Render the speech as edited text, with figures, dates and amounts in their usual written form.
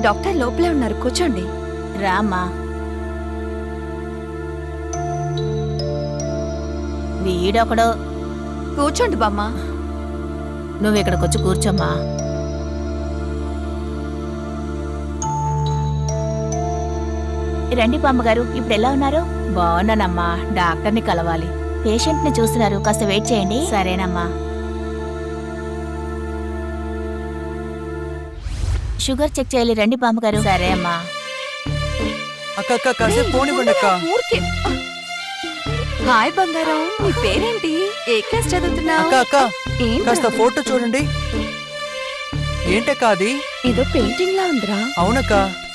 Doctor లోపలే ఉన్నారు, కూర్చోండి. రామ్మా. వీడొకడు. కూర్చోండి బామ్మ. నువ్వు ఇక్కడికొచ్చి కూర్చోమ్మా. రండి బామ్మగారు, ఇప్పుడు ఎలా ఉన్నారు? బాగున్నానమ్మా. డాక్టర్ని కలవాలి. పేషెంట్ని చూస్తున్నారు, కాస్త వెయిట్ చేయండి. సరేనమ్మా. షుగర్ చెక్ చేయాలి, రండి బామ్మగారు. సరే అమ్మా. అక్క కాసేపు పోనివ్వండి అక్క. ఊరికే. హాయ్ బంగారం, నీ పేరేంటి? ఏ క్లాస్ చదువుతున్నావు? అక్క కాస్త ఫోటో చూడండి. ఏంటక్క అది? ఏదో పెయింటింగ్ లా ఉందిరా. అవునక్క.